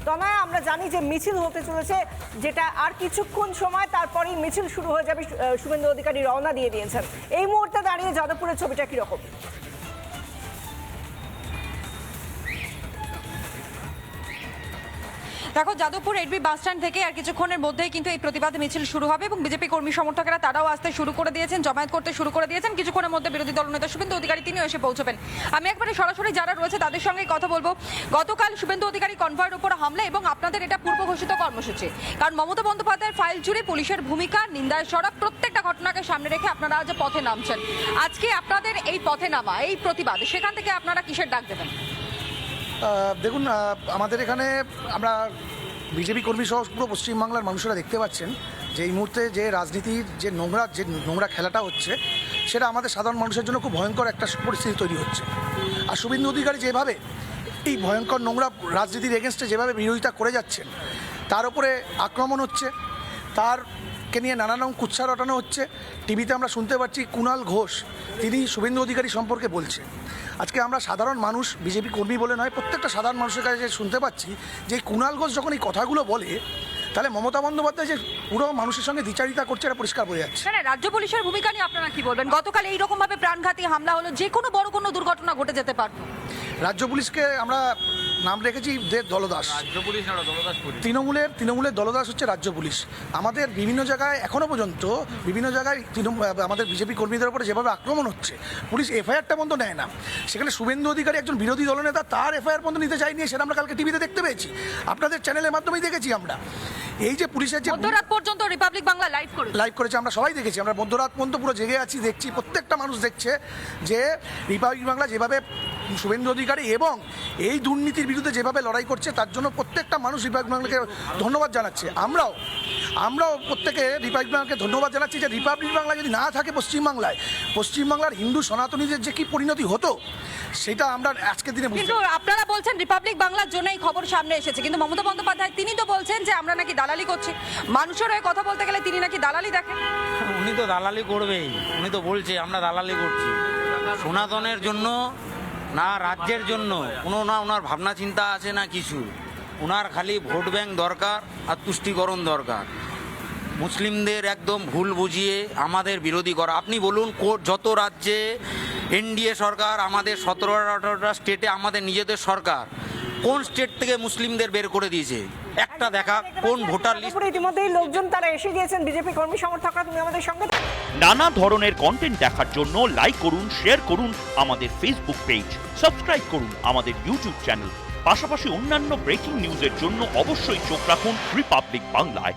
তনয়, আমরা জানি যে মিছিল হতে চলেছে, যেটা আর কিছুক্ষণ সময় তারপরেই মিছিল শুরু হয়ে যাবে। শুভেন্দু অধিকারী রওনা দিয়ে দিয়েছেন। এই মুহূর্তে দাঁড়িয়ে যাদবপুরের ছবিটা কিরকম? দেখো, যাদবপুর এডবি বাস স্ট্যান্ড থেকে আর কিছুক্ষণের মধ্যেই কিন্তু এই প্রতিবাদ মিছিল শুরু হবে এবং বিজেপি কর্মী সমর্থকেরা তারাও আসতে শুরু করে দিয়েছেন, জমায়েত করতে শুরু করে দিয়েছেন। কিছুক্ষণের মধ্যে বিরোধী দলনেতা শুভেন্দু অধিকারী তিনিও এসে পৌঁছবেন। আমি একবারে সরাসরি যারা রয়েছে তাদের সঙ্গে কথা বলবো। গতকাল শুভেন্দু অধিকারী কনভয়ের উপর হামলা এবং আপনাদের এটা পূর্ব ঘোষিত কর্মসূচি, কারণ মমতা বন্দ্যোপাধ্যায়ের ফাইল চুরি, পুলিশের ভূমিকা, নিন্দায় সরব, প্রত্যেকটা ঘটনাকে সামনে রেখে আপনারা আজ পথে নামছেন। আজকে আপনাদের এই পথে নামা, এই প্রতিবাদ, সেখান থেকে আপনারা কিসের ডাক দেবেন? দেখুন, আমাদের এখানে আমরা বিজেপি কর্মী সহ পুরো পশ্চিমবাংলার মানুষেরা দেখতে পাচ্ছেন যে এই মুহূর্তে যে রাজনীতির যে নোংরা খেলাটা হচ্ছে, সেটা আমাদের সাধারণ মানুষের জন্য খুব ভয়ঙ্কর একটা পরিস্থিতি তৈরি হচ্ছে। আর শুভেন্দু অধিকারী যেভাবে এই ভয়ঙ্কর নোংরা রাজনীতির এগেনস্টে যেভাবে বিরোধিতা করে যাচ্ছেন, তার উপরে আক্রমণ হচ্ছে, তারকে নিয়ে নানা রকম কুৎসা রটানো হচ্ছে। টিভিতে আমরা শুনতে পাচ্ছি কুণাল ঘোষ তিনি শুভেন্দু অধিকারী সম্পর্কে বলছে। আজকে আমরা সাধারণ মানুষ, বিজেপি কর্মী বলে নয়, প্রত্যেকটা সাধারণ মানুষের কাছে শুনতে পাচ্ছি যে কুণাল ঘোষ যখন এই কথাগুলো বলে, তাহলে মমতা বন্দ্যোপাধ্যায় যে পুরো মানুষের সঙ্গে দ্বিচারিতা করছে এটা পরিষ্কার বোঝা যাচ্ছে। হ্যাঁ, রাজ্য পুলিশের ভূমিকা নিয়ে আপনারা কি বলবেন? গতকাল এইরকম ভাবে প্রাণঘাতী হামলা হলো, যে কোনো বড় কোনো দুর্ঘটনা ঘটে যেতে পারত। রাজ্য পুলিশকে আমরা নাম রেখেছি দলদাস। তৃণমূলের দলদাস হচ্ছে রাজ্য পুলিশ। আমাদের বিভিন্ন জায়গায় এখনও পর্যন্ত বিভিন্ন জায়গায় আমাদের বিজেপি কর্মীদের উপরে যেভাবে আক্রমণ হচ্ছে, পুলিশ এফআইআরটা পর্যন্ত নেয় না। সেখানে শুভেন্দু অধিকারী একজন বিরোধী দলনেতা, তার এফআইআর পর্যন্ত নিতে চাইনি, সেটা আমরা কালকে টিভিতে দেখতে পেয়েছি, আপনাদের চ্যানেলের মাধ্যমেই দেখেছি আমরা। এই যে পুলিশের যে মধ্যরাত পর্যন্ত রিপাবলিক বাংলা লাইভ করেছে, আমরা সবাই দেখেছি, আমরা মধ্যরাত পর্যন্ত পুরো জেগে আছি, দেখছি, প্রত্যেকটা মানুষ দেখছে যে রিপাবলিক বাংলা যেভাবে শুভেন্দু অধিকারী এবং এই দুর্নীতির বিরুদ্ধে যেভাবে লড়াই করছে, তার জন্য প্রত্যেকটা মানুষ রিপাবলিক বাংলাকে ধন্যবাদ জানাচ্ছে। আমরাও প্রত্যেকে রিপাবলিক বাংলাকে ধন্যবাদ জানাচ্ছি যে রিপাবলিক বাংলা যদি না থাকে পশ্চিমবাংলার হিন্দু সনাতনীদের যে কি পরিণতি হতো, সেটা আমরা আজকের দিনে বুঝতে। কিন্তু আপনারা বলছেন রিপাবলিক বাংলার জন্যই খবর সামনে এসেছে, কিন্তু মমতা বন্দ্যোপাধ্যায় তিনি তো বলছেন যে আমরা নাকি দালালি করছি। মানুষের হয়ে কথা বলতে গেলে তিনি নাকি দালালি দেখেন। উনি তো দালালি করবেই, উনি তো বলছে আমরা দালালি করছি সনাতনের জন্য, না রাজ্যের জন্য কোনো, না ওনার ভাবনা চিন্তা আছে না কিছু। ওনার খালি ভোট ব্যাংক দরকার আর তুষ্টিকরণ দরকার। মুসলিমদের একদম ভুল বুঝিয়ে আমাদের বিরোধী করা। আপনি বলুন, যত রাজ্যে এনডিএ সরকার, আমাদের 17-18টা স্টেটে আমাদের নিজেদের সরকার, কোন স্টেট থেকে মুসলিমদের বের করে দিয়েছে? একটা দেখা কোন ভোটার লিস্ট। ইতিমধ্যেই লোকজন তারা এসে গিয়েছেন, বিজেপি কর্মী সমর্থকরা। তুমি আমাদের সঙ্গে নানা ধরনের কন্টেন্ট দেখার জন্য লাইক করুন, শেয়ার করুন আমাদের ফেসবুক পেজ, সাবস্ক্রাইব করুন আমাদের ইউটিউব চ্যানেল। পাশাপাশি অন্যান্য ব্রেকিং নিউজের জন্য অবশ্যই চোখ রাখুন রিপাবলিক বাংলায়।